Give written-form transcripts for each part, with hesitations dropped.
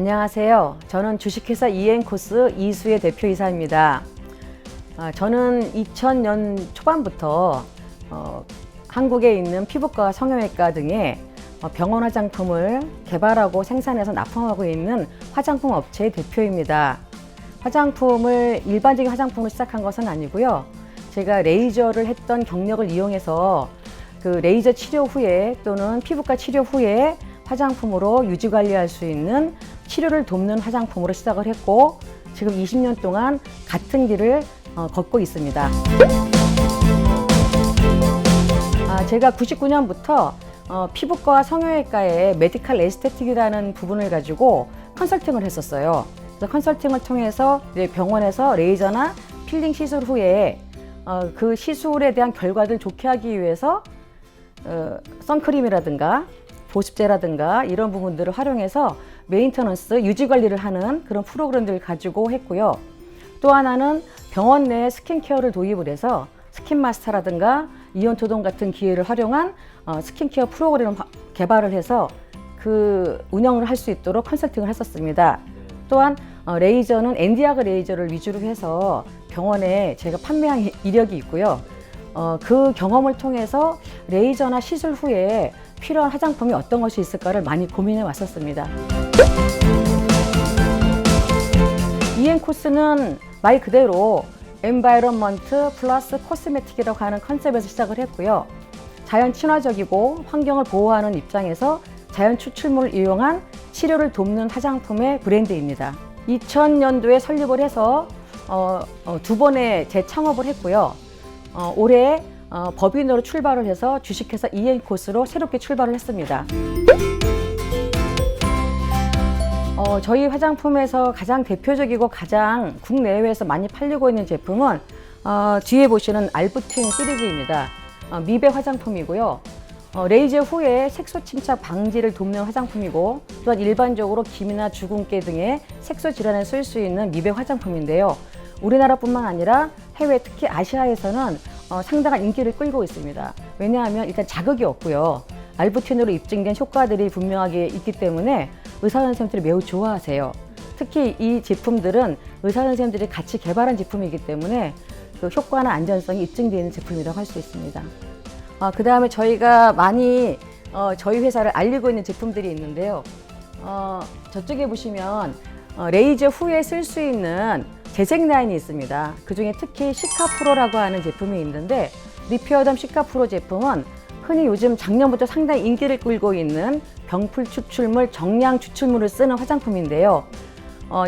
안녕하세요. 저는 주식회사 이엔코스 이수의 대표이사입니다. 저는 2000년 초반부터 한국에 있는 피부과, 성형외과 등의 병원 화장품을 개발하고 생산해서 납품하고 있는 화장품 업체의 대표입니다. 일반적인 화장품을 시작한 것은 아니고요. 제가 레이저를 했던 경력을 이용해서 그 레이저 치료 후에 또는 피부과 치료 후에 화장품으로 유지 관리할 수 있는 치료를 돕는 화장품으로 시작을 했고, 지금 20년 동안 같은 길을 걷고 있습니다. 제가 99년부터 피부과 성형외과의 메디컬 에스테틱이라는 부분을 가지고 컨설팅을 했었어요. 그래서 컨설팅을 통해서 이제 병원에서 레이저나 필링 시술 후에 그 시술에 대한 결과를 좋게 하기 위해서 선크림이라든가 보습제라든가 이런 부분들을 활용해서 메인터넌스, 유지 관리를 하는 그런 프로그램들을 가지고 했고요. 또 하나는 병원 내에 스킨케어를 도입을 해서 스킨마스터라든가 이온토동 같은 기회를 활용한 스킨케어 프로그램을 개발을 해서 그 운영을 할 수 있도록 컨설팅을 했었습니다. 또한 레이저는 엔디아그 레이저를 위주로 해서 병원에 제가 판매한 이력이 있고요. 그 경험을 통해서 레이저나 시술 후에 필요한 화장품이 어떤 것이 있을까를 많이 고민해 왔었습니다. 이엔코스는 말 그대로 엔바이런먼트 플러스 코스메틱이라고 하는 컨셉에서 시작을 했고요. 자연 친화적이고 환경을 보호하는 입장에서 자연 추출물을 이용한 치료를 돕는 화장품의 브랜드입니다. 2000년도에 설립을 해서 두 번의 재창업을 했고요. 올해 법인으로 출발을 해서 주식회사 이엔코스로 새롭게 출발을 했습니다. 저희 화장품에서 가장 대표적이고 가장 국내외에서 많이 팔리고 있는 제품은 뒤에 보시는 알부틴 시리즈입니다. 미백 화장품이고요. 레이저 후에 색소 침착 방지를 돕는 화장품이고, 또한 일반적으로 기미나 주근깨 등의 색소 질환에 쓸 수 있는 미백 화장품인데요. 우리나라뿐만 아니라 해외, 특히 아시아에서는 상당한 인기를 끌고 있습니다. 왜냐하면 일단 자극이 없고요. 알부틴으로 입증된 효과들이 분명하게 있기 때문에 의사 선생님들이 매우 좋아하세요. 특히 이 제품들은 의사 선생님들이 같이 개발한 제품이기 때문에 그 효과나 안전성이 입증되어 있는 제품이라고 할 수 있습니다. 그 다음에 저희가 많이 저희 회사를 알리고 있는 제품들이 있는데요. 저쪽에 보시면 레이저 후에 쓸 수 있는 재생 라인이 있습니다. 그 중에 특히 시카프로라고 하는 제품이 있는데, 리피어덤 시카프로 제품은 흔히 요즘 작년부터 상당히 인기를 끌고 있는 병풀 추출물, 정량 추출물을 쓰는 화장품인데요.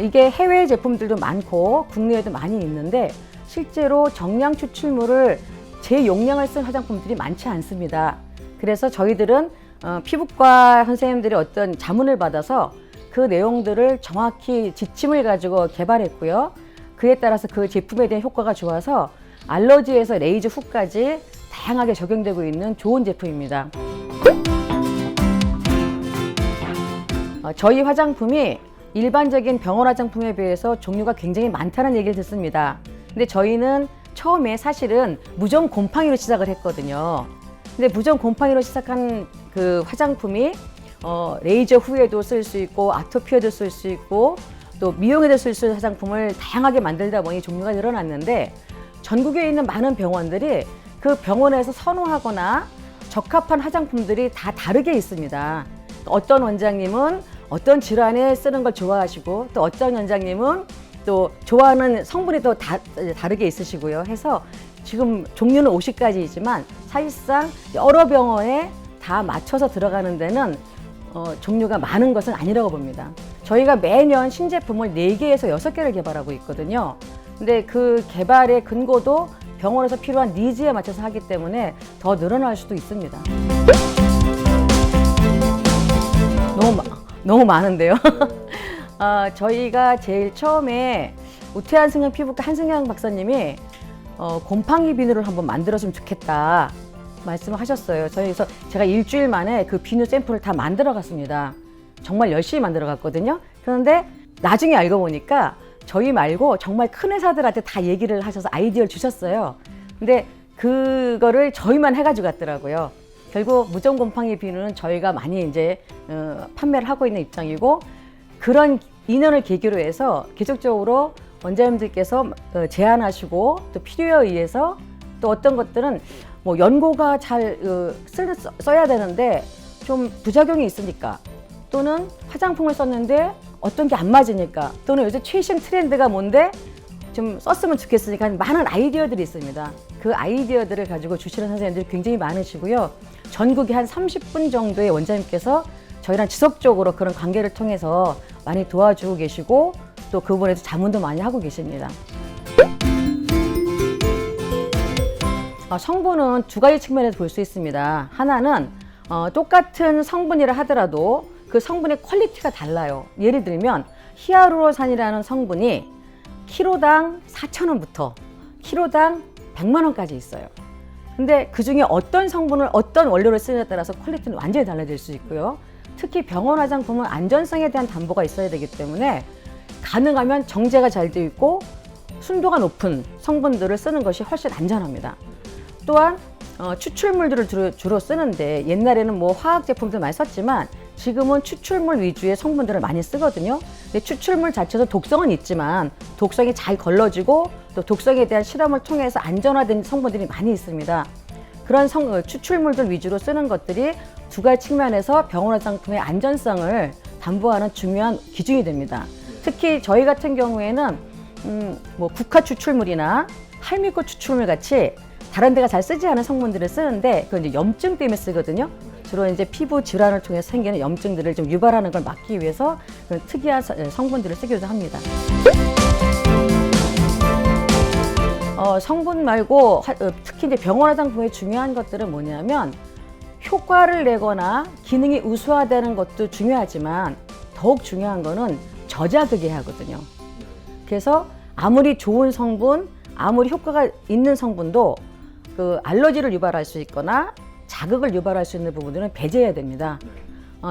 이게 해외 제품들도 많고 국내에도 많이 있는데, 실제로 정량 추출물을 제 용량을 쓴 화장품들이 많지 않습니다. 그래서 저희들은 피부과 선생님들이 어떤 자문을 받아서 그 내용들을 정확히 지침을 가지고 개발했고요. 그에 따라서 그 제품에 대한 효과가 좋아서 알러지에서 레이저 후까지 다양하게 적용되고 있는 좋은 제품입니다. 저희 화장품이 일반적인 병원 화장품에 비해서 종류가 굉장히 많다는 얘기를 듣습니다. 근데 저희는 처음에 사실은 무전 곰팡이로 시작을 했거든요. 근데 무전 곰팡이로 시작한 그 화장품이 레이저 후에도 쓸 수 있고, 아토피에도 쓸 수 있고, 또 미용에도 쓸 수 있는 화장품을 다양하게 만들다 보니 종류가 늘어났는데, 전국에 있는 많은 병원들이 그 병원에서 선호하거나 적합한 화장품들이 다 다르게 있습니다. 어떤 원장님은 어떤 질환에 쓰는 걸 좋아하시고, 또 어떤 원장님은 또 좋아하는 성분이 또 다르게 있으시고요. 해서 지금 종류는 50가지이지만 사실상 여러 병원에 다 맞춰서 들어가는 데는 종류가 많은 것은 아니라고 봅니다. 저희가 매년 신제품을 4개에서 6개를 개발하고 있거든요. 근데 그 개발의 근거도 병원에서 필요한 니즈에 맞춰서 하기 때문에 더 늘어날 수도 있습니다. 너무 많은데요. 저희가 제일 처음에 우태한 승형 피부과 한승영 박사님이 곰팡이 비누를 한번 만들었으면 좋겠다 말씀을 하셨어요. 그래서 제가 일주일 만에 그 비누 샘플을 다 만들어 갔습니다. 정말 열심히 만들어 갔거든요. 그런데 나중에 알고 보니까 저희 말고 정말 큰 회사들한테 다 얘기를 하셔서 아이디어를 주셨어요. 근데 그거를 저희만 해가지고 갔더라고요. 결국 무전 곰팡이 비누는 저희가 많이 이제 판매를 하고 있는 입장이고, 그런 인연을 계기로 해서 계속적으로 원장님들께서 제안하시고 또 필요에 의해서 또 어떤 것들은 뭐 연고가 잘 써야 되는데 좀 부작용이 있으니까, 또는 화장품을 썼는데 어떤 게 안 맞으니까, 또는 요새 최신 트렌드가 뭔데 좀 썼으면 좋겠으니까 많은 아이디어들이 있습니다. 그 아이디어들을 가지고 주시는 선생님들이 굉장히 많으시고요. 전국에 한 30분 정도의 원장님께서 저희랑 지속적으로 그런 관계를 통해서 많이 도와주고 계시고 또 그 부분에서 자문도 많이 하고 계십니다. 성분은 두 가지 측면에서 볼 수 있습니다. 하나는 똑같은 성분이라 하더라도 그 성분의 퀄리티가 달라요. 예를 들면 히알루론산이라는 성분이 키로당 4,000원부터 키로당 100만 원까지 있어요. 근데 그 중에 어떤 성분을 어떤 원료를 쓰느냐에 따라서 퀄리티는 완전히 달라질 수 있고요. 특히 병원 화장품은 안전성에 대한 담보가 있어야 되기 때문에 가능하면 정제가 잘 되어 있고 순도가 높은 성분들을 쓰는 것이 훨씬 안전합니다. 또한 추출물들을 주로 쓰는데, 옛날에는 뭐 화학 제품들 많이 썼지만 지금은 추출물 위주의 성분들을 많이 쓰거든요. 근데 추출물 자체도 독성은 있지만 독성이 잘 걸러지고 또 독성에 대한 실험을 통해서 안전화된 성분들이 많이 있습니다. 그런 추출물들 위주로 쓰는 것들이 두 가지 측면에서 병원 화장품의 안전성을 담보하는 중요한 기준이 됩니다. 특히 저희 같은 경우에는 뭐 국화 추출물이나 할미꽃 추출물 같이 다른 데가 잘 쓰지 않은 성분들을 쓰는데, 그건 이제 염증 때문에 쓰거든요. 주로 이제 피부 질환을 통해서 생기는 염증들을 좀 유발하는 걸 막기 위해서 그런 특이한 성분들을 쓰기도 합니다. 성분 말고 특히 이제 병원 화장품의 중요한 것들은 뭐냐면, 효과를 내거나 기능이 우수화되는 것도 중요하지만 더욱 중요한 거는 저자극이 하거든요. 그래서 아무리 좋은 성분, 아무리 효과가 있는 성분도 그 알러지를 유발할 수 있거나 자극을 유발할 수 있는 부분들은 배제해야 됩니다.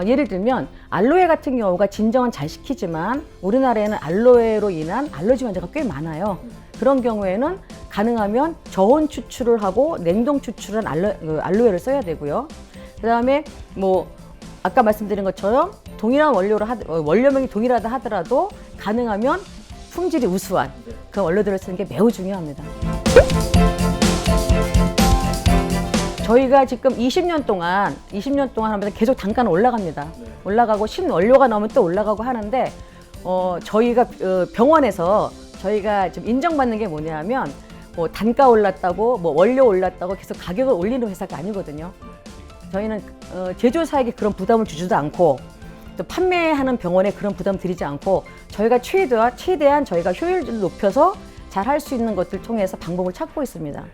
예를 들면 알로에 같은 경우가 진정은 잘 식히지만 우리나라에는 알로에로 인한 알러지 환자가 꽤 많아요. 그런 경우에는 가능하면 저온 추출을 하고 냉동 추출한 알로에를 써야 되고요. 그 다음에 뭐 아까 말씀드린 것처럼 동일한 원료명이 동일하다 하더라도 가능하면 품질이 우수한 그 원료들을 쓰는 게 매우 중요합니다. 저희가 지금 20년 동안 하면서 계속 단가는 올라갑니다. 올라가고 신원료가 나오면 또 올라가고 하는데, 저희가 병원에서 저희가 좀 인정받는 게 뭐냐면, 뭐 단가 올랐다고 뭐 원료 올랐다고 계속 가격을 올리는 회사가 아니거든요. 저희는 제조사에게 그런 부담을 주지도 않고 또 판매하는 병원에 그런 부담 드리지 않고, 저희가 최대한 저희가 효율을 높여서 잘 할 수 있는 것들 통해서 방법을 찾고 있습니다.